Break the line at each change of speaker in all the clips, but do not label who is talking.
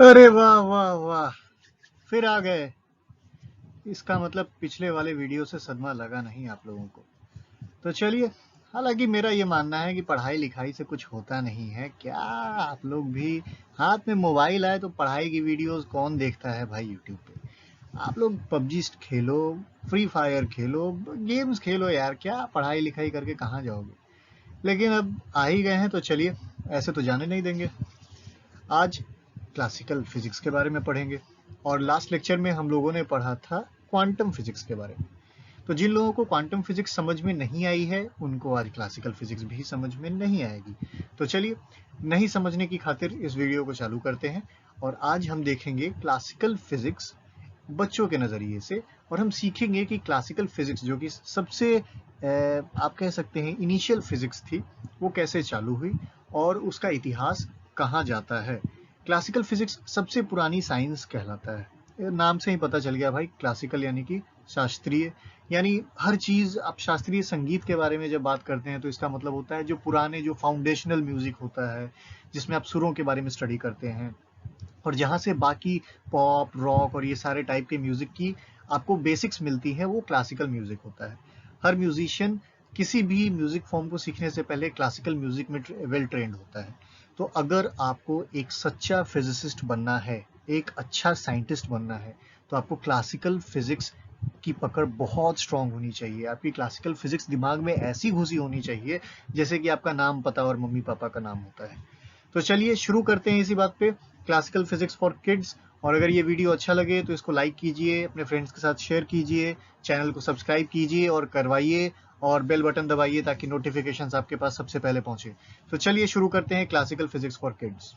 अरे वाह वाह वाह, फिर आ गए। इसका मतलब पिछले वाले वीडियो से सदमा लगा नहीं आप लोगों को। तो चलिए, हालांकि मेरा ये मानना है कि पढ़ाई लिखाई से कुछ होता नहीं है क्या। आप लोग भी हाथ में मोबाइल आए तो पढ़ाई की वीडियोस कौन देखता है भाई यूट्यूब पे। आप लोग पबजी खेलो, फ्री फायर खेलो, गेम्स खेलो यार, क्या पढ़ाई लिखाई करके कहाँ जाओगे। लेकिन अब आ ही गए हैं तो चलिए, ऐसे तो जाने नहीं देंगे। आज क्लासिकल फिजिक्स के बारे में पढ़ेंगे, और लास्ट लेक्चर में हम लोगों ने पढ़ा था क्वांटम फिजिक्स के बारे में। तो जिन लोगों को क्वांटम फिजिक्स समझ में नहीं आई है उनको आज क्लासिकल फिजिक्स भी समझ में नहीं आएगी। तो चलिए, नहीं समझने की खातिर इस वीडियो को चालू करते हैं, और आज हम देखेंगे क्लासिकल फिजिक्स बच्चों के नज़रिए से। और हम सीखेंगे कि क्लासिकल फिजिक्स जो कि सबसे आप कह सकते हैं इनिशियल फिजिक्स थी, वो कैसे चालू हुई और उसका इतिहास कहाँ जाता है। क्लासिकल फिजिक्स सबसे पुरानी साइंस कहलाता है। नाम से ही पता चल गया भाई, क्लासिकल यानी कि शास्त्रीय। यानी हर चीज़, आप शास्त्रीय संगीत के बारे में जब बात करते हैं तो इसका मतलब होता है जो पुराने, जो फाउंडेशनल म्यूजिक होता है, जिसमें आप सुरों के बारे में स्टडी करते हैं, और जहाँ से बाकी पॉप रॉक और ये सारे टाइप के म्यूजिक की आपको बेसिक्स मिलती है, वो क्लासिकल म्यूजिक होता है। हर म्यूजिशियन किसी भी म्यूजिक फॉर्म को सीखने से पहले क्लासिकल म्यूजिक में वेल ट्रेंड होता है। तो अगर आपको एक सच्चा फिजिसिस्ट बनना है, एक अच्छा साइंटिस्ट बनना है, तो आपको क्लासिकल फिजिक्स की पकड़ बहुत स्ट्रांग होनी चाहिए। आपकी क्लासिकल फिजिक्स दिमाग में ऐसी घुसी होनी चाहिए जैसे कि आपका नाम, पता और मम्मी पापा का नाम होता है। तो चलिए शुरू करते हैं इसी बात पे, क्लासिकल फिजिक्स फॉर किड्स। और अगर ये वीडियो अच्छा लगे तो इसको लाइक कीजिए, अपने फ्रेंड्स के साथ शेयर कीजिए, चैनल को सब्सक्राइब कीजिए और करवाइए, और बेल बटन दबाइए ताकि नोटिफिकेशंस आपके पास सबसे पहले पहुंचे। तो चलिए शुरू करते हैं classical physics for kids.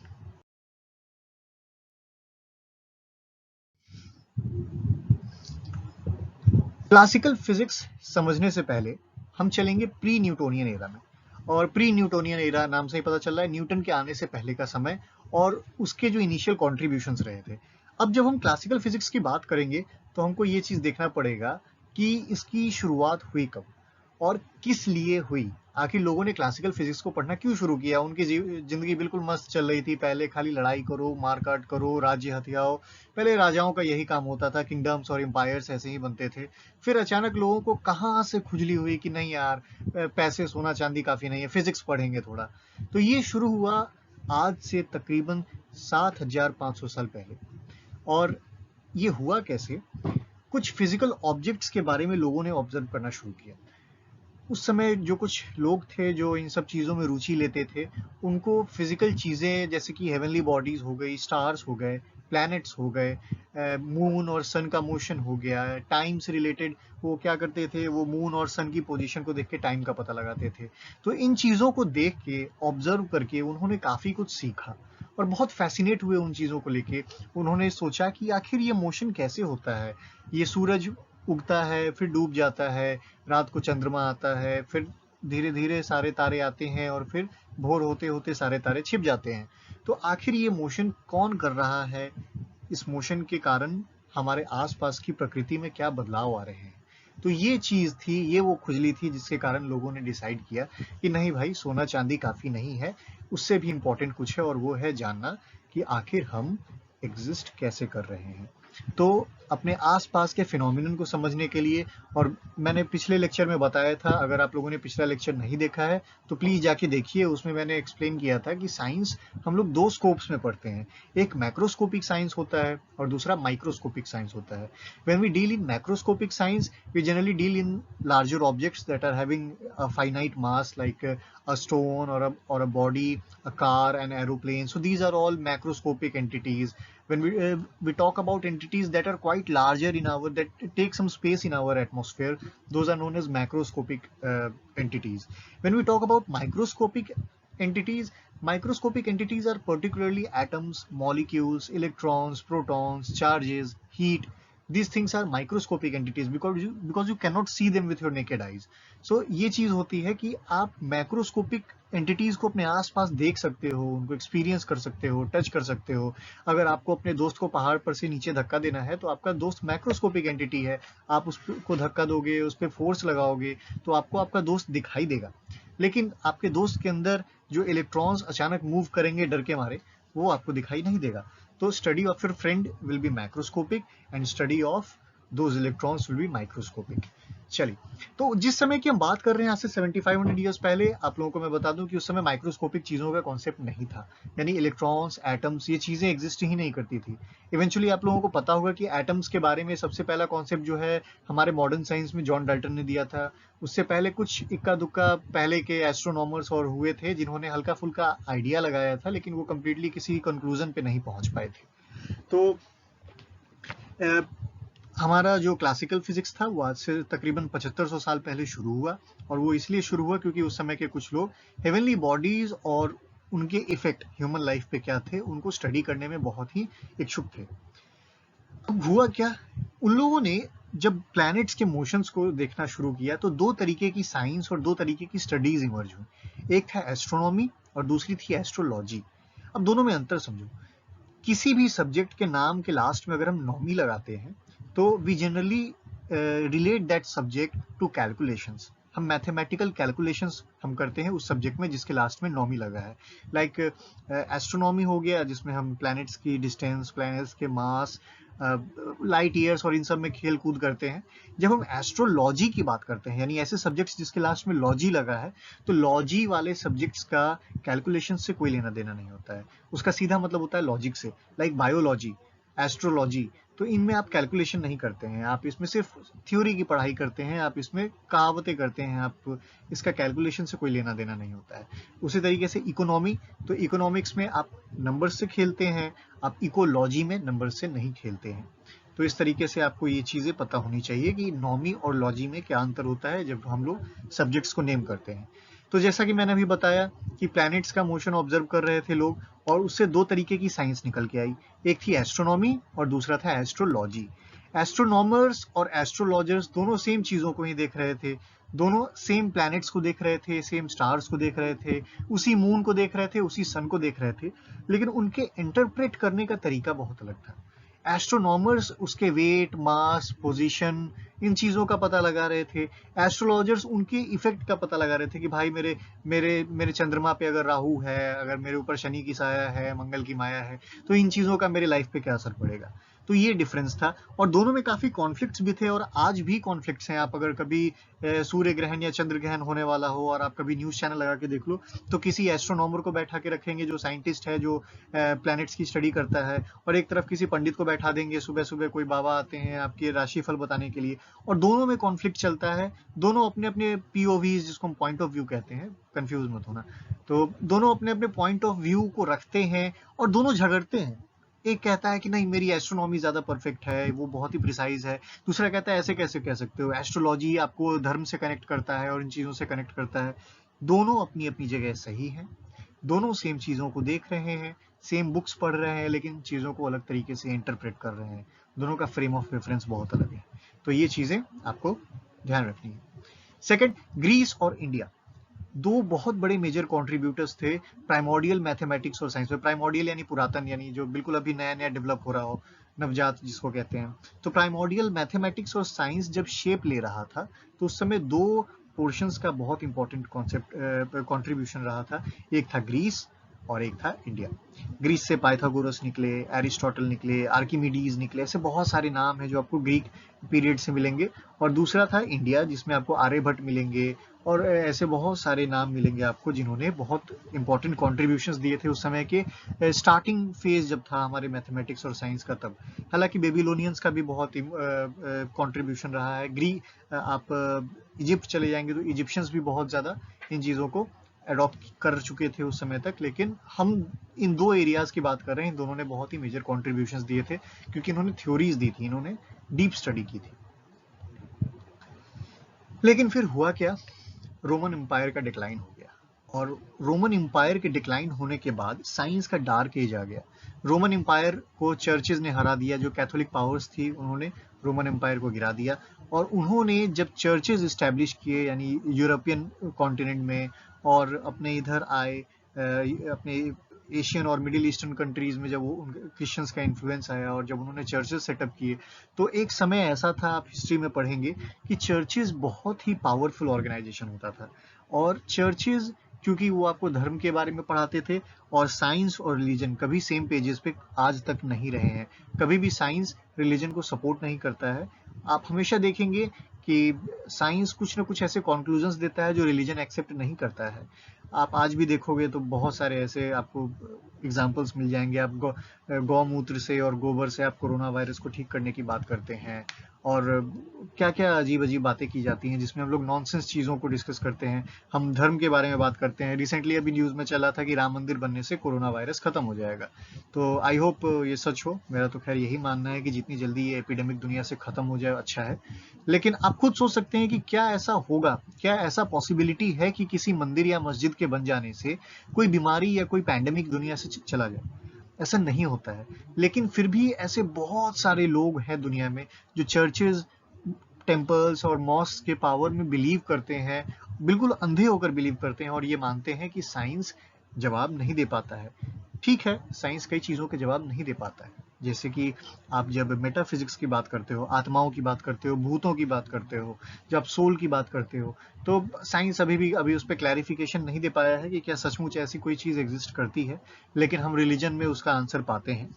Classical physics समझने से पहले हम चलेंगे प्री न्यूटोनियन एरा में। और प्री न्यूटोनियन एरा नाम से ही पता चल रहा है, न्यूटन के आने से पहले का समय और उसके जो इनिशियल कॉन्ट्रीब्यूशंस रहे थे। अब जब हम क्लासिकल फिजिक्स की बात करेंगे तो हमको ये चीज़ देखना पड़ेगा कि इसकी शुरुआत हुई कब और किस लिए हुई। आखिर लोगों ने क्लासिकल फिजिक्स को पढ़ना क्यों शुरू किया। उनकी जिंदगी बिल्कुल मस्त चल रही थी, पहले खाली लड़ाई करो, मार काट करो, राज्य हथियाओ। पहले राजाओं का यही काम होता था, किंगडम्स और एम्पायर्स ऐसे ही बनते थे। फिर अचानक लोगों को कहाँ से खुजली हुई कि नहीं यार, पैसे सोना चांदी काफी नहीं है, फिजिक्स पढ़ेंगे थोड़ा। तो ये शुरू हुआ आज से तकरीबन 7500 साल पहले। और ये हुआ कैसे, कुछ फिजिकल ऑब्जेक्ट्स के बारे में लोगों ने ऑब्जर्व करना शुरू किया। उस समय जो कुछ लोग थे जो इन सब चीज़ों में रुचि लेते थे, उनको फिजिकल चीज़ें जैसे कि हेवनली बॉडीज हो गई, स्टार्स हो गए, प्लैनेट्स हो गए, मून और सन का मोशन हो गया, टाइम से रिलेटेड वो क्या करते थे, वो मून और सन की पोजीशन को देख के टाइम का पता लगाते थे। तो इन चीज़ों को देख के, ऑब्जर्व करके उन्होंने काफ़ी कुछ सीखा और बहुत फैसिनेट हुए उन चीज़ों को लेके। उन्होंने सोचा कि आखिर ये मोशन कैसे होता है, ये सूरज उगता है फिर डूब जाता है, रात को चंद्रमा आता है, फिर धीरे धीरे सारे तारे आते हैं और फिर भोर होते होते सारे तारे छिप जाते हैं। तो आखिर ये मोशन कौन कर रहा है, इस मोशन के कारण हमारे आसपास की प्रकृति में क्या बदलाव आ रहे हैं। तो ये चीज थी, ये वो खुजली थी जिसके कारण लोगों ने डिसाइड किया कि नहीं भाई, सोना चांदी काफी नहीं है, उससे भी इम्पोर्टेंट कुछ है, और वो है जानना कि आखिर हम एग्जिस्ट कैसे कर रहे हैं। तो अपने आसपास के फिनोमिनन को समझने के लिए, और मैंने पिछले लेक्चर में बताया था, अगर आप लोगों ने पिछला लेक्चर नहीं देखा है तो प्लीज जाके देखिए, उसमें मैंने एक्सप्लेन किया था कि साइंस हम लोग दो स्कोप्स में पढ़ते हैं। एक मैक्रोस्कोपिक साइंस होता है और दूसरा माइक्रोस्कोपिक साइंस होता है। When we deal in macroscopic science, we generally deal in larger objects that are having a finite mass, like a stone or a body, a car, an aeroplane. So these are all macroscopic entities. When we talk about entities that are quite larger in our, that take some space in our atmosphere, those are known as macroscopic entities. When we talk about microscopic entities are particularly atoms, molecules, electrons, protons, charges, heat. These things are microscopic entities because you cannot see them with your naked eyes. So ये चीज होती है कि आप macroscopic entities को अपने आसपास देख सकते हो, उनको एक्सपीरियंस कर सकते हो, टच कर सकते हो। अगर आपको अपने दोस्त को पहाड़ पर से नीचे धक्का देना है तो आपका दोस्त मैक्रोस्कोपिक एंटिटी है, आप उसको धक्का दोगे, उस पर फोर्स लगाओगे तो आपको आपका दोस्त दिखाई देगा। लेकिन आपके दोस्त के अंदर जो इलेक्ट्रॉन्स अचानक मूव करेंगे डर के मारे, वो आपको दिखाई नहीं देगा। तो study of your friend will be microscopic and study of those electrons will be microscopic. चलिए, तो जिस समय की हम बात कर रहे हैं आज से 7500 ईयर्स पहले, आप लोगों को मैं बता दूं कि उस समय माइक्रोस्कोपिक चीजों का कॉन्सेप्ट नहीं था, यानी इलेक्ट्रॉन्स, एटम्स, ये चीजें एग्जिस्ट ही नहीं करती थी। इवेंचुअली आप लोगों को पता होगा कि एटम्स के बारे में सबसे पहला कॉन्सेप्ट जो है हमारे मॉडर्न साइंस में जॉन डाल्टन ने दिया था। उससे पहले कुछ इक्का दुक्का पहले के एस्ट्रोनॉमर्स और हुए थे जिन्होंने हल्का फुल्का आइडिया लगाया था, लेकिन वो कंप्लीटली किसी कंक्लूजन पे नहीं पहुंच पाए थे। तो हमारा जो क्लासिकल फिजिक्स था वो आज से तकरीबन 7500 साल पहले शुरू हुआ, और वो इसलिए शुरू हुआ क्योंकि उस समय के कुछ लोग हेवनली बॉडीज और उनके इफेक्ट ह्यूमन लाइफ पे क्या थे उनको स्टडी करने में बहुत ही इच्छुक थे। अब हुआ क्या, उन लोगों ने जब प्लैनेट्स के मोशंस को देखना शुरू किया तो दो तरीके की साइंस और दो तरीके की स्टडीज इमर्ज हुई। एक था एस्ट्रोनॉमी और दूसरी थी एस्ट्रोलॉजी। अब दोनों में अंतर समझो। किसी भी सब्जेक्ट के नाम के लास्ट में अगर हम नॉमी लगाते हैं तो we generally relate that subject to calculations. हम मैथमेटिकल कैलकुलेशंस हम करते हैं उस सब्जेक्ट में जिसके लास्ट में नॉमी लगा है। लाइक एस्ट्रोनॉमी हो गया जिसमें हम प्लैनेट्स की डिस्टेंस, प्लैनेट्स के मास, लाइट ईयर्स और इन सब में खेल कूद करते हैं। जब हम एस्ट्रोलॉजी की बात करते हैं, यानी ऐसे सब्जेक्ट्स जिसके लास्ट में लॉजी लगा है, तो लॉजी वाले सब्जेक्ट्स का कैलकुलेशन से कोई लेना देना नहीं होता है, उसका सीधा मतलब होता है लॉजिक से। लाइक बायोलॉजी, एस्ट्रोलॉजी, तो इनमें आप कैलकुलेशन नहीं करते हैं, आप इसमें सिर्फ थ्योरी की पढ़ाई करते हैं, आप इसमें कहावतें करते हैं, आप इसका कैलकुलेशन से कोई लेना देना नहीं होता है। उसी तरीके से इकोनॉमी, तो इकोनॉमिक्स में आप नंबर से खेलते हैं, आप इकोलॉजी में नंबर से नहीं खेलते हैं। तो इस तरीके से आपको ये चीजें पता होनी चाहिए कि नॉमी और लॉजी में क्या अंतर होता है जब हम लोग सब्जेक्ट्स को नेम करते हैं। तो जैसा कि मैंने अभी बताया कि प्लैनेट्स का मोशन ऑब्जर्व कर रहे थे लोग, और उससे दो तरीके की साइंस निकल के आई, एक थी एस्ट्रोनॉमी और दूसरा था एस्ट्रोलॉजी। एस्ट्रोनॉमर्स और एस्ट्रोलॉजर्स दोनों सेम चीजों को ही देख रहे थे, दोनों सेम प्लैनेट्स को देख रहे थे, सेम स्टार्स को देख रहे थे, उसी मून को देख रहे थे, उसी सन को देख रहे थे, लेकिन उनके इंटरप्रेट करने का तरीका बहुत अलग था। एस्ट्रोनॉमर्स उसके वेट, मास, पोजीशन, इन चीजों का पता लगा रहे थे। एस्ट्रोलॉजर्स उनके इफेक्ट का पता लगा रहे थे कि भाई मेरे मेरे मेरे चंद्रमा पे अगर राहु है, अगर मेरे ऊपर शनि की साया है, मंगल की माया है, तो इन चीजों का मेरे लाइफ पे क्या असर पड़ेगा। तो ये डिफरेंस था, और दोनों में काफी कॉन्फ्लिक्ट्स भी थे, और आज भी कॉन्फ्लिक्ट्स हैं। आप अगर कभी सूर्य ग्रहण या चंद्र ग्रहण होने वाला हो और आप कभी न्यूज चैनल लगा के देख लो, तो किसी एस्ट्रोनॉमर को बैठा के रखेंगे जो साइंटिस्ट है, जो प्लैनेट्स की स्टडी करता है, और एक तरफ किसी पंडित को बैठा देंगे, सुबह सुबह कोई बाबा आते हैं आपके राशिफल बताने के लिए, और दोनों में कॉन्फ्लिक्ट चलता है। दोनों अपने अपने पीओवी, जिसको हम पॉइंट ऑफ व्यू कहते हैं, कंफ्यूज मत होना, तो दोनों अपने अपने पॉइंट ऑफ व्यू को रखते हैं और दोनों झगड़ते हैं। एक कहता है कि नहीं मेरी एस्ट्रोनॉमी ज्यादा परफेक्ट है, वो बहुत ही प्रिसाइज है। दूसरा कहता है ऐसे कैसे कह सकते हो, एस्ट्रोलॉजी आपको धर्म से कनेक्ट करता है और इन चीजों से कनेक्ट करता है। दोनों अपनी अपनी जगह सही हैं, दोनों सेम चीजों को देख रहे हैं, सेम बुक्स पढ़ रहे हैं, लेकिन चीजों को अलग तरीके से इंटरप्रेट कर रहे हैं। दोनों का फ्रेम ऑफ रेफरेंस बहुत अलग है। तो ये चीजें आपको ध्यान रखनी है। सेकंड, ग्रीस और इंडिया दो बहुत बड़े मेजर कंट्रीब्यूटर्स थे प्राइमोर्डियल मैथमेटिक्स और साइंस में। प्राइमोर्डियल यानी पुरातन, यानी जो बिल्कुल अभी नया नया डेवलप हो रहा हो, नवजात जिसको कहते हैं। तो प्राइमोर्डियल मैथमेटिक्स और साइंस जब शेप ले रहा था, तो उस समय दो पोर्शंस का बहुत इंपॉर्टेंट कॉन्सेप्ट कंट्रीब्यूशन रहा था। एक था ग्रीस और एक था इंडिया। ग्रीस से पाइथागोरस निकले, एरिस्टोटल निकले, आर्किमिडीज निकले, ऐसे बहुत सारे नाम हैं जो आपको ग्रीक पीरियड से मिलेंगे। और दूसरा था इंडिया, जिसमें आपको आर्यभट्ट मिलेंगे, और ऐसे बहुत सारे नाम मिलेंगे आपको जिन्होंने बहुत इंपॉर्टेंट कॉन्ट्रीब्यूशंस दिए थे उस समय के स्टार्टिंग फेज जब था हमारे मैथमेटिक्स और साइंस का तब। हालांकि बेबीलोनियंस का भी बहुत कॉन्ट्रीब्यूशन रहा है। आप इजिप्ट चले जाएंगे तो इजिप्शियंस भी बहुत ज्यादा इन चीजों को अडॉप्ट कर चुके थे उस समय तक। लेकिन हम इन दो एरियाज की बात कर रहे हैं, इन दोनों ने बहुत ही मेजर कॉन्ट्रीब्यूशंस दिए थे क्योंकि इन्होंने थ्योरीज दी थी, इन्होंने डीप स्टडी की थी। लेकिन फिर हुआ क्या, रोमन एम्पायर का डिक्लाइन हो गया, और रोमन एम्पायर के डिक्लाइन होने के बाद साइंस का डार्क एज आ गया। रोमन एम्पायर को चर्चेज ने हरा दिया, जो कैथोलिक पावर्स थी उन्होंने रोमन एम्पायर को गिरा दिया। और उन्होंने जब चर्चेज इस्टेब्लिश किए, यानी यूरोपियन कॉन्टिनेंट में, और अपने इधर आए, अपने एशियन और मिडिल ईस्टर्न कंट्रीज में जब वो क्रिश्चियंस का इन्फ्लुएंस आया और जब उन्होंने चर्चेज सेटअप किए, तो एक समय ऐसा था, आप हिस्ट्री में पढ़ेंगे, कि चर्चेज बहुत ही पावरफुल ऑर्गेनाइजेशन होता था। और चर्चेज क्योंकि वो आपको धर्म के बारे में पढ़ाते थे, और साइंस और रिलीजन कभी सेम पेजेस पे आज तक नहीं रहे हैं। कभी भी साइंस रिलीजन को सपोर्ट नहीं करता है। आप हमेशा देखेंगे कि साइंस कुछ ना कुछ ऐसे कॉन्क्लूजन्स देता है जो रिलीजन एक्सेप्ट नहीं करता है। आप आज भी देखोगे तो बहुत सारे ऐसे आपको एग्जाम्पल्स मिल जाएंगे। आप गौमूत्र से और गोबर से आप कोरोना वायरस को ठीक करने की बात करते हैं, और क्या क्या अजीब अजीब बातें की जाती हैं जिसमें हम लोग नॉनसेंस चीज़ों को डिस्कस करते हैं। हम धर्म के बारे में बात करते हैं। रिसेंटली अभी न्यूज़ में चला था कि राम मंदिर बनने से कोरोना वायरस खत्म हो जाएगा। तो आई होप ये सच हो। मेरा तो खैर यही मानना है कि जितनी जल्दी ये एपिडेमिक दुनिया से खत्म हो जाए अच्छा है। लेकिन आप खुद सोच सकते हैं कि क्या ऐसा होगा, क्या ऐसा पॉसिबिलिटी है कि किसी मंदिर या मस्जिद के बन जाने से कोई बीमारी या कोई पैंडेमिक दुनिया से चला जाए? ऐसा नहीं होता है। लेकिन फिर भी ऐसे बहुत सारे लोग हैं दुनिया में जो चर्चेज, टेम्पल्स और मॉस्क के पावर में बिलीव करते हैं, बिल्कुल अंधे होकर बिलीव करते हैं, और ये मानते हैं कि साइंस जवाब नहीं दे पाता है। ठीक है, साइंस कई चीज़ों के जवाब नहीं दे पाता है। जैसे कि आप जब मेटाफिजिक्स की बात करते हो, आत्माओं की बात करते हो, भूतों की बात करते हो, जब आप सोल की बात करते हो, तो साइंस अभी उस पर क्लैरिफिकेशन नहीं दे पाया है कि क्या सचमुच ऐसी कोई चीज़ एग्जिस्ट करती है। लेकिन हम रिलीजन में उसका आंसर पाते हैं।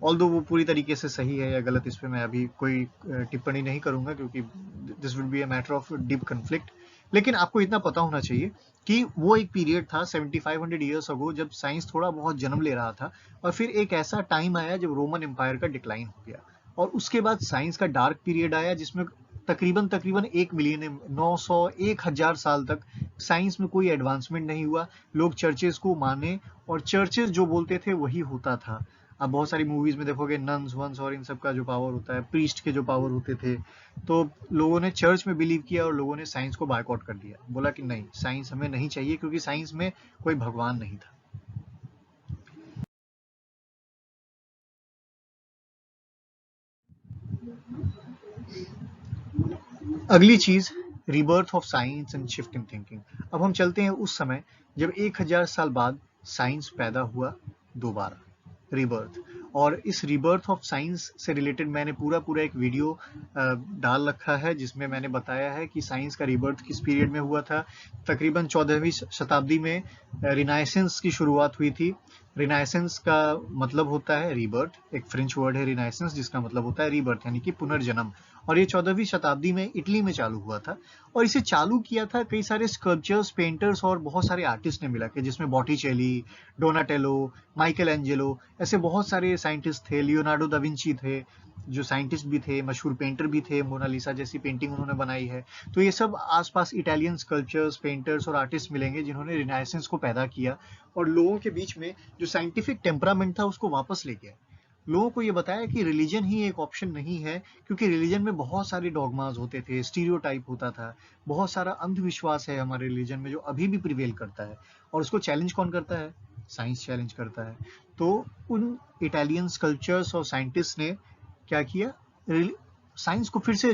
ऑल्दो वो पूरी तरीके से सही है या गलत, इस पे मैं अभी कोई टिप्पणी नहीं करूंगा, क्योंकि this would be a matter of deep conflict. लेकिन आपको इतना पता होना चाहिए कि वो एक पीरियड था 7500 ईयर्स अगो, जब साइंस थोड़ा बहुत जन्म ले रहा था, और फिर एक ऐसा टाइम आया जब रोमन एम्पायर का डिक्लाइन हो गया, और उसके बाद साइंस का डार्क पीरियड आया जिसमें तकरीबन तकरीबन 1 मिलियन 900 1000 साल तक साइंस में कोई एडवांसमेंट नहीं हुआ। लोग चर्चेज को माने, और चर्चेज जो बोलते थे वही होता था। आप बहुत सारी मूवीज में देखोगे नन्स वंस और इन सब का जो पावर होता है, प्रीस्ट के जो पावर होते थे, तो लोगों ने चर्च में बिलीव किया और लोगों ने साइंस को बायकॉट कर दिया। बोला कि नहीं, साइंस हमें नहीं चाहिए, क्योंकि साइंस में कोई भगवान नहीं था। अगली चीज, rebirth of science and shift in thinking. अब हम चलते हैं उस समय जब 1000 साल बाद साइंस पैदा हुआ दोबारा, रिबर्थ। और इस रिबर्थ ऑफ साइंस से रिलेटेड मैंने पूरा पूरा एक वीडियो डाल रखा है, जिसमें मैंने बताया है कि साइंस का रिबर्थ किस पीरियड में हुआ था। तकरीबन 14वीं शताब्दी में रिनाइसेंस की शुरुआत हुई थी। रिनाइसेंस का मतलब होता है रीबर्थ, एक फ्रेंच वर्ड है रिनाइसेंस जिसका मतलब होता है रीबर्थ, यानी कि पुनर्जन्म। और ये 14वीं शताब्दी में इटली में चालू हुआ था, और इसे चालू किया था कई सारे स्कल्पचर्स, पेंटर्स और बहुत सारे आर्टिस्ट ने मिला के, जिसमें बॉटिचेली, डोनाटेलो, माइकल एंजेलो, ऐसे बहुत सारे साइंटिस्ट थे। लियोनार्डो दा विंची थे, जो साइंटिस्ट भी थे, मशहूर पेंटर भी थे। मोनालिसा जैसी पेंटिंग उन्होंने बनाई है। तो ये सब आसपास इटालियन स्कल्पचर्स, पेंटर्स और आर्टिस्ट मिलेंगे जिन्होंने रिनाइसेंस को पैदा किया, और लोगों के बीच में जो साइंटिफिक टेम्परामेंट था उसको वापस लेके आए। लोगों को ये बताया कि रिलीजन ही एक ऑप्शन नहीं है, क्योंकि रिलीजन में बहुत सारे डॉगमास होते थे, स्टीरियोटाइप होता था, बहुत सारा अंधविश्वास है हमारे रिलीजन में जो अभी भी प्रिवेल करता है। और उसको चैलेंज कौन करता है? साइंस चैलेंज करता है। तो उन इटालियन स्कल्पचर्स और साइंटिस्ट ने क्या किया, साइंस को फिर से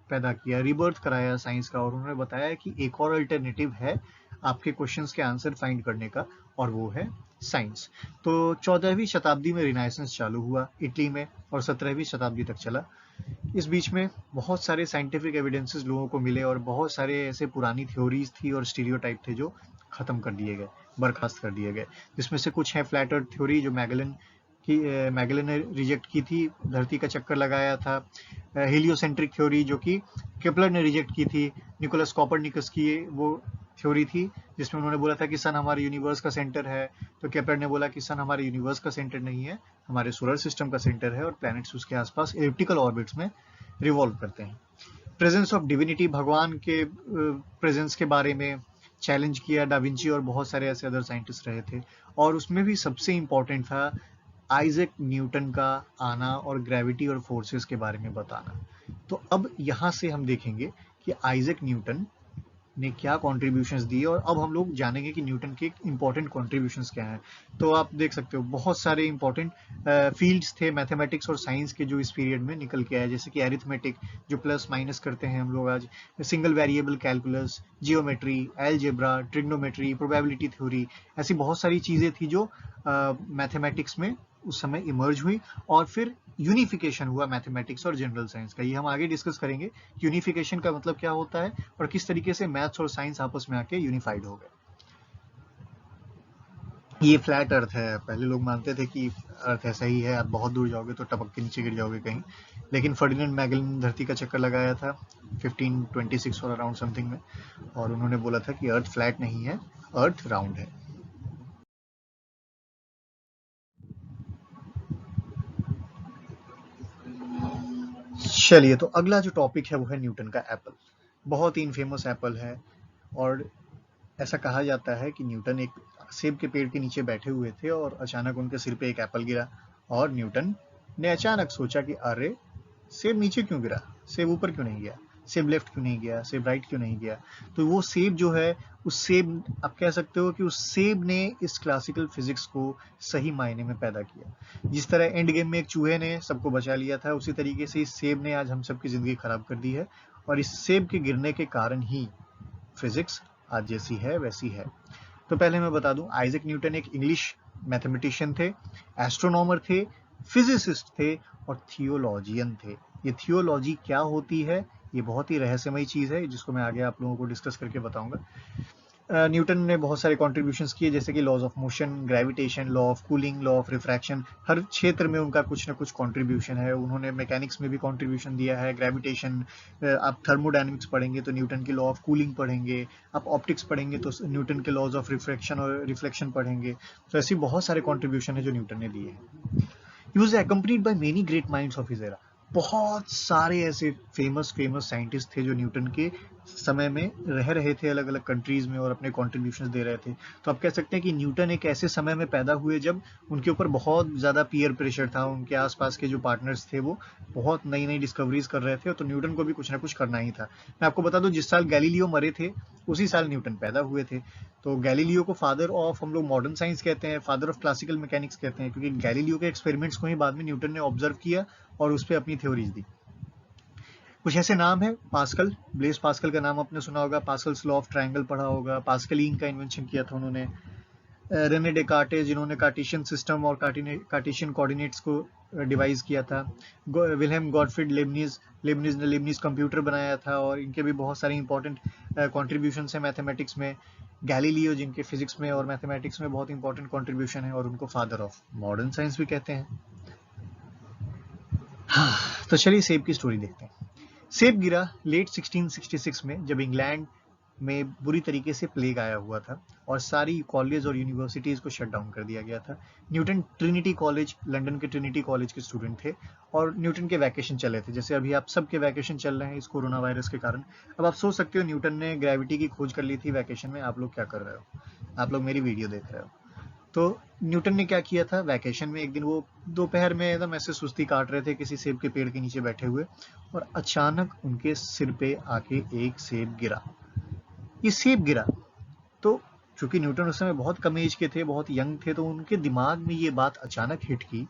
पैदा किया, रिबर्थ कराया साइंस का, और उन्होंने बताया कि एक और अल्टरनेटिव है आपके क्वेश्चंस के आंसर फाइंड करने का, और वो है साइंस। तो 14वीं शताब्दी में रिनाइसेंस चालू हुआ इटली में, और 17वीं शताब्दी तक चला। इस बीच में बहुत सारे साइंटिफिक एविडेंसेस लोगों को मिले, और बहुत सारे ऐसे पुरानी थ्योरीज थी और स्टीरियोटाइप थे जो खत्म कर दिए गए, बर्खास्त कर दिए गए। जिसमें से कुछ है फ्लैट अर्थ थ्योरी, जो मैगलन ने रिजेक्ट की थी, धरती का चक्कर लगाया था। हेलियोसेंट्रिक थ्योरी जो कि केपलर ने रिजेक्ट की थी। निकोलस कॉपरनिकस की वो थ्योरी थी जिसमें उन्होंने बोला था कि सन हमारे यूनिवर्स का सेंटर है, तो केपलर ने बोला कि सन हमारे यूनिवर्स का सेंटर नहीं है, हमारे सोलर सिस्टम का सेंटर है, और प्लैनेट्स उसके आसपास एलिप्टिकल ऑर्बिट्स में रिवॉल्व करते हैं। प्रेजेंस ऑफ डिविनिटी, भगवान के प्रेजेंस के बारे में चैलेंज किया डाविंची और बहुत सारे ऐसे अदर साइंटिस्ट रहे थे। और उसमें भी सबसे इंपॉर्टेंट था आइजैक न्यूटन का आना और ग्रेविटी और फोर्सेस के बारे में बताना। तो अब यहाँ से हम देखेंगे कि आइजैक न्यूटन ने क्या कॉन्ट्रीब्यूशंस दिए, और अब हम लोग जानेंगे कि न्यूटन के इंपॉर्टेंट कॉन्ट्रीब्यूशंस क्या हैं। तो आप देख सकते हो बहुत सारे इंपॉर्टेंट फील्ड्स थे मैथमेटिक्स और साइंस के जो इस पीरियड में निकल के आए, जैसे कि एरिथमेटिक, जो प्लस माइनस करते हैं हम लोग आज, single variable calculus, geometry, algebra, trigonometry, probability theory, ऐसी बहुत सारी चीजें थी जो मैथमेटिक्स में उस समय इमर्ज हुई। और फिर यूनिफिकेशन हुआ मैथमेटिक्स और जनरल साइंस का। ये हम आगे डिस्कस करेंगे, यूनिफिकेशन का मतलब क्या होता है और किस तरीके से मैथ्स और साइंस आपस में आके यूनिफाइड हो गए। ये फ्लैट अर्थ है। पहले लोग मानते थे कि अर्थ ऐसा ही है, आप बहुत दूर जाओगे तो टपक के नीचे गिर जाओगे कहीं, लेकिन फर्डिनेंड मैगेलन ने धरती का चक्कर लगाया था 1526 और अराउंड समथिंग में, और उन्होंने बोला था कि अर्थ फ्लैट नहीं है, अर्थ राउंड है। चलिए, तो अगला जो टॉपिक है वो है न्यूटन का एप्पल। बहुत ही इनफेमस एप्पल है, और ऐसा कहा जाता है कि न्यूटन एक सेब के पेड़ के नीचे बैठे हुए थे और अचानक उनके सिर पे एक एप्पल गिरा, और न्यूटन ने अचानक सोचा कि अरे, सेब नीचे क्यों गिरा, सेब ऊपर क्यों नहीं गया, सेब लेफ्ट क्यों नहीं गया, सेब राइट क्यों नहीं गया। तो वो सेब जो है, उस सेब, आप कह सकते हो कि उस सेब ने इस क्लासिकल फिजिक्स को सही मायने में पैदा किया। जिस तरह एंड गेम में एक चूहे ने सबको बचा लिया था, उसी तरीके से इस सेब ने आज हम सबकी जिंदगी खराब कर दी है, और इस सेब के गिरने के कारण ही फिजिक्स आज जैसी है वैसी है। तो पहले मैं बता दूं, आइजैक न्यूटन एक इंग्लिश मैथमेटिशियन थे, एस्ट्रोनॉमर थे, फिजिसिस्ट थे, और थियोलॉजियन थे। ये थियोलॉजी क्या होती है, ये बहुत ही रहस्यमयी चीज है, जिसको मैं आगे आप लोगों को डिस्कस करके बताऊंगा। न्यूटन ने बहुत सारे कॉन्ट्रीब्यूशंस किए, जैसे कि laws of motion, gravitation, law of cooling, law of refraction. हर क्षेत्र में उनका कुछ ना कुछ कॉन्ट्रीब्यूशन है। उन्होंने मैकेनिक्स में भी कॉन्ट्रीब्यूशन दिया है, ग्रेविटेशन, आप थर्मोडायनेमिक्स पढ़ेंगे तो न्यूटन की लॉ ऑफ कूलिंग पढ़ेंगे, आप ऑप्टिक्स पढ़ेंगे तो न्यूटन के लॉज ऑफ रिफ्रैक्शन और रिफ्लेक्शन पढ़ेंगे। तो ऐसी बहुत सारे कॉन्ट्रीब्यूशन है जो न्यूटन ने दिए हैं। He was accompanied by many great minds of his era. बहुत सारे ऐसे फेमस साइंटिस्ट थे जो न्यूटन के समय में रह रहे थे अलग अलग कंट्रीज में और अपने कॉन्ट्रीब्यूशन दे रहे थे। तो आप कह सकते हैं कि न्यूटन एक ऐसे समय में पैदा हुए जब उनके ऊपर बहुत ज़्यादा पीयर प्रेशर था, उनके आसपास के जो पार्टनर्स थे वो बहुत नई नई डिस्कवरीज कर रहे थे, तो न्यूटन को भी कुछ ना कुछ करना ही था। मैं आपको बता दूं, जिस साल गैलीलियो मरे थे उसी साल न्यूटन पैदा हुए थे। तो गैलीलियो को फादर ऑफ हम लोग मॉडर्न साइंस कहते हैं, फादर ऑफ क्लासिकल मैकेनिक्स कहते हैं, क्योंकि गैलीलियो के एक्सपेरिमेंट्स को ही बाद में न्यूटन ने ऑब्जर्व किया और उस पर अपनी थ्योरीज दी। कुछ ऐसे नाम है, पास्कल, ब्लेस पास्कल का नाम आपने सुना होगा, पास्कल्स लॉ ऑफ ट्रायंगल पढ़ा होगा, पास्कलिन का इन्वेंशन किया था उन्होंने। रेने डेकार्टे, जिन्होंने कार्टेशियन सिस्टम और कार्टेशियन कोऑर्डिनेट्स को डिवाइस किया था। विल्हेम गॉटफ्रीड लेबनीज, लेबनीज ने लेबनीज कंप्यूटर बनाया था, और इनके भी बहुत सारे इंपॉर्टेंट कॉन्ट्रीब्यूशन है मैथमेटिक्स में। गैलीलियो, जिनके फिजिक्स में और मैथमेटिक्स में बहुत इंपॉर्टेंट कॉन्ट्रीब्यूशन है, और उनको फादर ऑफ मॉडर्न साइंस भी कहते हैं। हाँ, तो चलिए सेब की स्टोरी देखते हैं। सेब गिरा लेट 1666 में, जब इंग्लैंड में बुरी तरीके से प्लेग आया हुआ था और सारी कॉलेज और यूनिवर्सिटीज को शट डाउन कर दिया गया था। न्यूटन ट्रिनिटी कॉलेज, लंदन के ट्रिनिटी कॉलेज के स्टूडेंट थे, और न्यूटन के वैकेशन चले थे, जैसे अभी आप सबके वैकेशन चल रहे हैं इस कोरोना वायरस के कारण। अब आप सोच सकते हो, न्यूटन ने ग्रेविटी की खोज कर ली थी वैकेशन में, आप लोग क्या कर रहे हो, आप लोग मेरी वीडियो देख रहे हो। तो न्यूटन ने क्या किया था, वैकेशन में एक दिन वो दोपहर में एकदम ऐसे सुस्ती काट रहे थे किसी सेब के पेड़ के नीचे बैठे हुए, और अचानक उनके सिर पे आके एक सेब गिरा। ये सेब गिरा, तो चूंकि न्यूटन उस समय बहुत कम एज के थे, बहुत यंग थे, तो उनके दिमाग में ये बात अचानक हिट की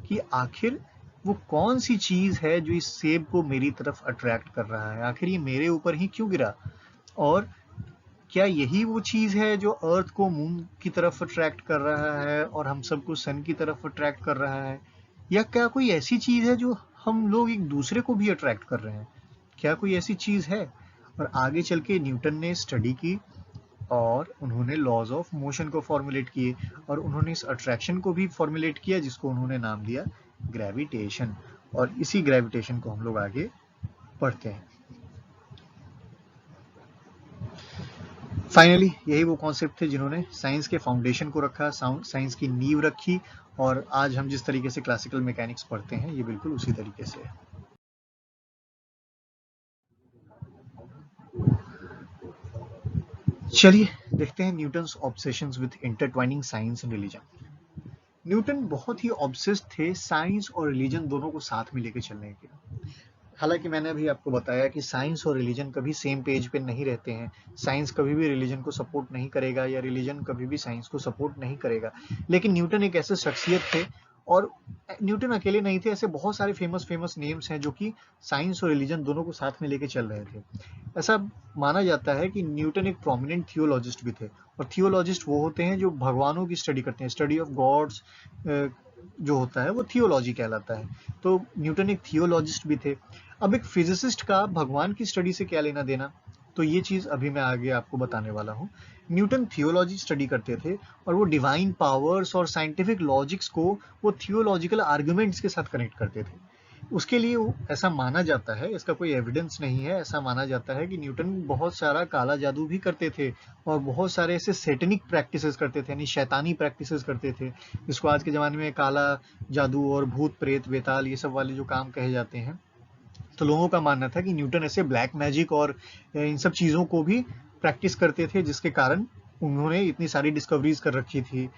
कि आखिर वो कौन सी चीज है जो इस सेब को मेरी तरफ अट्रैक्ट कर रहा है, आखिर ये मेरे ऊपर ही क्यों गिरा, और क्या यही वो चीज है जो अर्थ को मून की तरफ अट्रैक्ट कर रहा है और हम सबको सन की तरफ अट्रैक्ट कर रहा है, या क्या कोई ऐसी चीज है जो हम लोग एक दूसरे को भी अट्रैक्ट कर रहे हैं, क्या कोई ऐसी चीज है। और आगे चल के न्यूटन ने स्टडी की, और उन्होंने लॉज ऑफ मोशन को फॉर्मुलेट किए, और उन्होंने इस अट्रैक्शन को भी फॉर्मुलेट किया, जिसको उन्होंने नाम दिया ग्रेविटेशन। और इसी ग्रेविटेशन को हम लोग आगे पढ़ते हैं। फाइनली यही वो कॉन्सेप्ट थे जिन्होंने साइंस के फाउंडेशन को रखा, साइंस की नींव रखी, और आज हम जिस तरीके से क्लासिकल मैकेनिक्स पढ़ते हैं ये बिल्कुल उसी तरीके से है। चलिए देखते हैं Newton's obsessions with intertwining science and religion. Newton बहुत ही ऑब्सेस्ड थे साइंस और रिलीजन दोनों को साथ में लेके चलने के। हालांकि मैंने अभी आपको बताया कि साइंस और रिलीजन कभी सेम पेज पे नहीं रहते हैं, साइंस कभी भी रिलीजन को सपोर्ट नहीं करेगा या रिलीजन कभी भी साइंस को सपोर्ट नहीं करेगा। लेकिन न्यूटन एक ऐसे शख्सियत थे, और न्यूटन अकेले नहीं थे, ऐसे बहुत सारे फेमस नेम्स हैं जो कि साइंस और रिलीजन दोनों को साथ में लेके चल रहे थे। ऐसा माना जाता है कि न्यूटन एक प्रोमिनेंट थियोलॉजिस्ट भी थे, और थियोलॉजिस्ट वो होते हैं जो भगवानों की स्टडी करते हैं, स्टडी ऑफ गॉड्स जो होता है वो थियोलॉजी कहलाता है। तो न्यूटन एक थियोलॉजिस्ट भी थे। अब एक फिजिसिस्ट का भगवान की स्टडी से क्या लेना देना, तो ये चीज अभी मैं आगे आपको बताने वाला हूँ। न्यूटन थियोलॉजी स्टडी करते थे और वो डिवाइन पावर्स और साइंटिफिक लॉजिक्स को वो थियोलॉजिकल आर्गुमेंट्स के साथ कनेक्ट करते थे। उसके लिए ऐसा माना जाता है, इसका कोई एविडेंस नहीं है, ऐसा माना जाता है कि न्यूटन बहुत सारा काला जादू भी करते थे और बहुत सारे ऐसे सेटनिक प्रैक्टिसेस करते थे, यानी शैतानी प्रैक्टिसेस करते थे, जिसको आज के ज़माने में काला जादू और भूत प्रेत बेताल ये सब वाले जो काम कहे जाते हैं। तो लोगों का मानना था कि न्यूटन ऐसे ब्लैक मैजिक और इन सब चीज़ों को भी प्रैक्टिस करते थे, जिसके कारण उन्होंने इतनी सारी डिस्कवरीज कर रखी थी।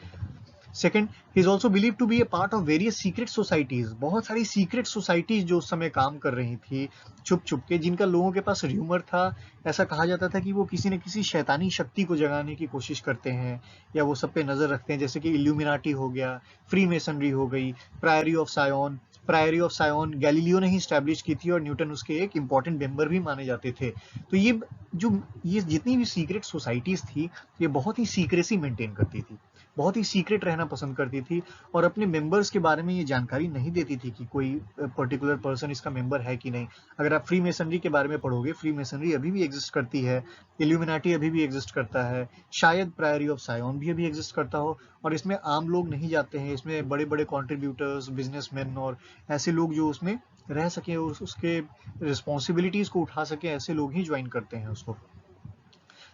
Second, he is also believe to be a part of various secret societies, बहुत सारी सीक्रेट सोसाइटीज जो उस समय काम कर रही थी छुप छुप के, जिनका लोगों के पास र्यूमर था। ऐसा कहा जाता था कि वो किसी न किसी शैतानी शक्ति को जगाने की कोशिश करते हैं या वो सब पे नजर रखते हैं, जैसे कि इल्यूमिनाटी हो गया, फ्री मेसनरी हो गई, Priory of Sion. Priory of Sion Galileo ने ही स्टैब्लिश की थी और न्यूटन उसके एक इंपॉर्टेंट मेंबर भी माने जाते थे। तो ये जितनी भी सीक्रेट सोसाइटीज थी, ये बहुत ही सीक्रेसी मेंटेन करती थी, बहुत ही सीक्रेट रहना पसंद करती थी और अपने मेंबर्स के बारे में ये जानकारी नहीं देती थी कि कोई पर्टिकुलर पर्सन इसका मेंबर है कि नहीं। अगर आप फ्री मेसनरी के बारे में पढ़ोगे, फ्री मेसनरी अभी भी एग्जिस्ट करती है, इल्यूमिनाटी अभी भी एग्जिस्ट करता है, शायद प्रायरी ऑफ सायोन भी अभी एग्जिस्ट करता हो, और इसमें आम लोग नहीं जाते हैं, इसमें बड़े बड़े कॉन्ट्रीब्यूटर्स, बिजनेसमैन और ऐसे लोग जो उसमें रह सके और उसके रिस्पॉन्सिबिलिटीज को उठा सके, ऐसे लोग ही ज्वाइन करते हैं उसको।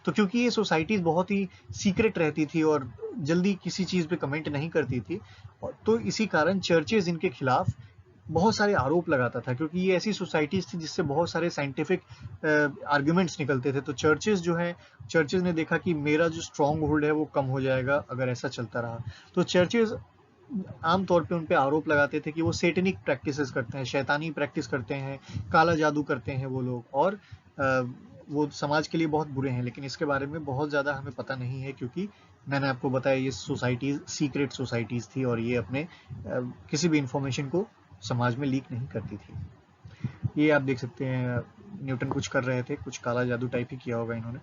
तो क्योंकि ये सोसाइटीज बहुत ही सीक्रेट रहती थी और जल्दी किसी चीज पे कमेंट नहीं करती थी, तो इसी कारण चर्चेज इनके खिलाफ बहुत सारे आरोप लगाता था, क्योंकि ये ऐसी सोसाइटीज थी जिससे बहुत सारे साइंटिफिक आर्ग्यूमेंट्स निकलते थे। तो चर्चेज जो है, चर्चेज ने देखा कि मेरा जो स्ट्रॉन्ग होल्ड है वो कम हो जाएगा अगर ऐसा चलता रहा। तो चर्चेज आमतौर पे उन पे आरोप लगाते थे कि वो सेटनिक प्रैक्टिसेस करते हैं, शैतानी प्रैक्टिस करते हैं, काला जादू करते हैं वो लोग, और वो समाज के लिए बहुत बुरे हैं। लेकिन इसके बारे में बहुत ज़्यादा हमें पता नहीं है, क्योंकि मैंने आपको बताया ये सोसाइटीज सीक्रेट सोसाइटीज थी और ये अपने किसी भी इंफॉर्मेशन को समाज में लीक नहीं करती थी। ये आप देख सकते हैं, न्यूटन कुछ कर रहे थे, कुछ काला जादू टाइप ही किया होगा इन्होंने।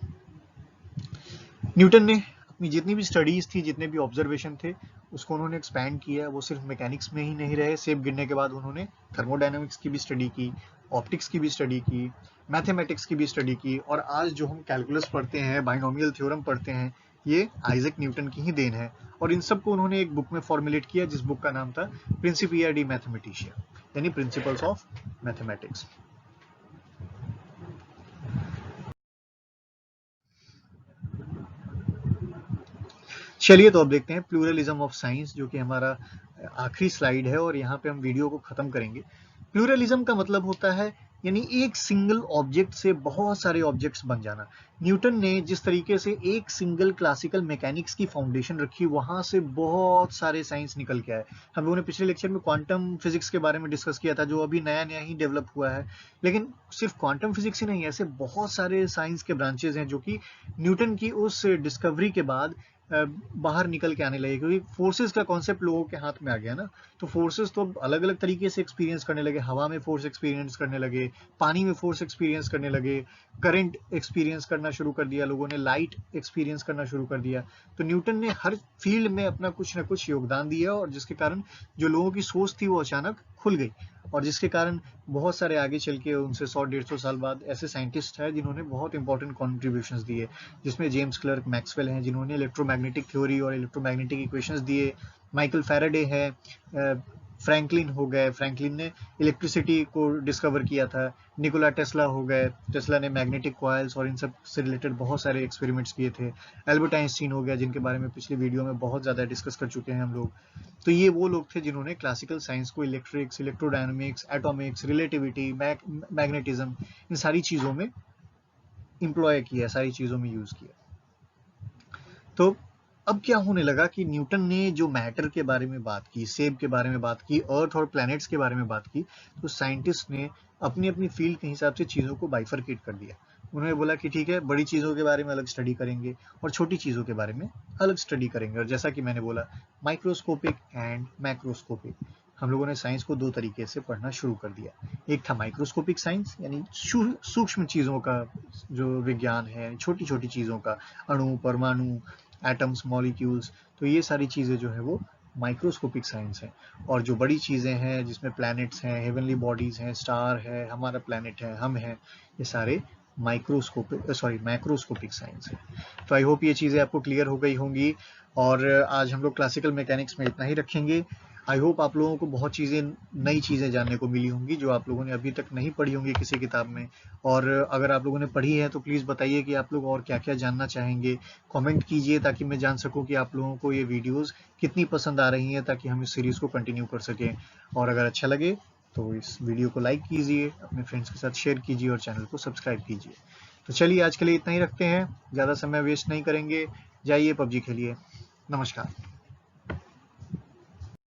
न्यूटन ने अपनी जितनी भी स्टडीज थी, जितने भी ऑब्जर्वेशन थे, उसको उन्होंने एक्सपैंड किया। वो सिर्फ मैकेनिक्स में ही नहीं रहे, सेब गिरने के बाद उन्होंने थर्मोडायनामिक्स की भी स्टडी की, ऑप्टिक्स की भी स्टडी की, मैथमेटिक्स की भी स्टडी की, और आज जो हम कैलकुलस पढ़ते हैं, बाइनोमियल थ्योरम पढ़ते हैं, ये आइजैक न्यूटन की ही देन है। और इन सबको उन्होंने एक बुक में फॉर्मुलेट किया, जिस बुक का नाम था प्रिंसिपिया डी मैथमेटिशिया, यानी प्रिंसिपल्स ऑफ मैथमेटिक्स। चलिए, तो अब देखते हैं प्लूरलिज्म ऑफ साइंस, जो कि हमारा आखिरी स्लाइड है और यहाँ पे हम वीडियो को खत्म करेंगे। प्लूरलिज्म का मतलब होता है यानी एक सिंगल ऑब्जेक्ट से बहुत सारे ऑब्जेक्ट्स बन जाना। न्यूटन ने जिस तरीके से एक सिंगल क्लासिकल मैकेनिक्स की फाउंडेशन रखी, वहां से बहुत सारे साइंस निकल के आए। हम लोगों ने पिछले लेक्चर में क्वांटम फिजिक्स के बारे में डिस्कस किया था, जो अभी नया नया ही डेवलप हुआ है। लेकिन सिर्फ क्वांटम फिजिक्स ही नहीं, ऐसे बहुत सारे साइंस के ब्रांचेज हैं जो कि न्यूटन की उस डिस्कवरी के बाद बाहर निकल के आने लगे, क्योंकि फोर्सेस का कॉन्सेप्ट लोगों के हाथ में आ गया ना। तो फोर्सेस तो अलग अलग तरीके से एक्सपीरियंस करने लगे, हवा में फोर्स एक्सपीरियंस करने लगे, पानी में फोर्स एक्सपीरियंस करने लगे, करंट एक्सपीरियंस करना शुरू कर दिया लोगों ने, लाइट एक्सपीरियंस करना शुरू कर दिया। तो न्यूटन ने हर फील्ड में अपना कुछ ना कुछ योगदान दिया, और जिसके कारण जो लोगों की सोच थी वो अचानक खुल गई, और जिसके कारण बहुत सारे आगे चल के उनसे 100-150 साल बाद ऐसे साइंटिस्ट हैं जिन्होंने बहुत इंपॉर्टेंट कॉन्ट्रीब्यूशंस दिए, जिसमें जेम्स क्लर्क मैक्सवेल हैं जिन्होंने इलेक्ट्रोमैग्नेटिक थ्योरी और इलेक्ट्रोमैग्नेटिक इक्वेशंस दिए, माइकल फैराडे है, फ्रैंकलिन हो गए, फ्रैंकलिन ने इलेक्ट्रिसिटी को डिस्कवर किया था, निकोला टेस्ला हो गए, टेस्ला ने मैग्नेटिक कॉइल्स और इन सब से रिलेटेड बहुत सारे एक्सपेरिमेंट्स किए थे, एल्बर्ट आइंस्टीन हो गया, जिनके बारे में पिछले वीडियो में बहुत ज़्यादा डिस्कस कर चुके हैं हम लोग। तो ये वो लोग थे जिन्होंने क्लासिकल साइंस को electrics, electrodynamics, atomics, relativity, magnetism, इन सारी चीज़ों में इम्प्लॉय किया, सारी चीज़ों में यूज़ किया। तो अब क्या होने लगा कि न्यूटन ने जो मैटर के बारे में बात की, सेब के बारे में बात की, अर्थ और प्लैनेट्स के बारे में बात की, तो साइंटिस्ट ने अपनी अपनी फील्ड के हिसाब से चीज़ों को बाइफरकेट कर दिया। उन्होंने बोला कि ठीक है, बड़ी चीज़ों के बारे में अलग स्टडी करेंगे और छोटी चीज़ों के बारे में अलग स्टडी करेंगे। और जैसा कि मैंने बोला, माइक्रोस्कोपिक एंड मैक्रोस्कोपिक, हम लोगों ने साइंस को दो तरीके से पढ़ना शुरू कर दिया। एक था माइक्रोस्कोपिक साइंस, यानी सूक्ष्म चीज़ों का जो विज्ञान है, छोटी छोटी चीज़ों का, अणु, परमाणु, एटम्स, मॉलिक्यूल्स, तो ये सारी चीज़ें जो है वो माइक्रोस्कोपिक साइंस है। और जो बड़ी चीज़ें हैं जिसमें प्लैनेट्स हैं, हेवनली बॉडीज हैं, स्टार है, हमारा प्लैनेट है, हम हैं, ये सारे मैक्रोस्कोपिक साइंस है। तो आई होप ये चीज़ें आपको क्लियर हो गई होंगी, और आज हम लोग क्लासिकल मैकेनिक्स में इतना ही रखेंगे। आई होप आप लोगों को बहुत चीज़ें, नई चीज़ें जानने को मिली होंगी जो आप लोगों ने अभी तक नहीं पढ़ी होंगी किसी किताब में। और अगर आप लोगों ने पढ़ी है तो प्लीज़ बताइए कि आप लोग और क्या क्या जानना चाहेंगे। कमेंट कीजिए ताकि मैं जान सकूं कि आप लोगों को ये वीडियोस कितनी पसंद आ रही हैं, ताकि हम इस सीरीज़ को कंटिन्यू कर सकें। और अगर अच्छा लगे तो इस वीडियो को लाइक कीजिए, अपने फ्रेंड्स के साथ शेयर कीजिए और चैनल को सब्सक्राइब कीजिए। तो चलिए आज के लिए इतना ही रखते हैं, ज़्यादा समय वेस्ट नहीं करेंगे, जाइए पबजी खेलिए। नमस्कार।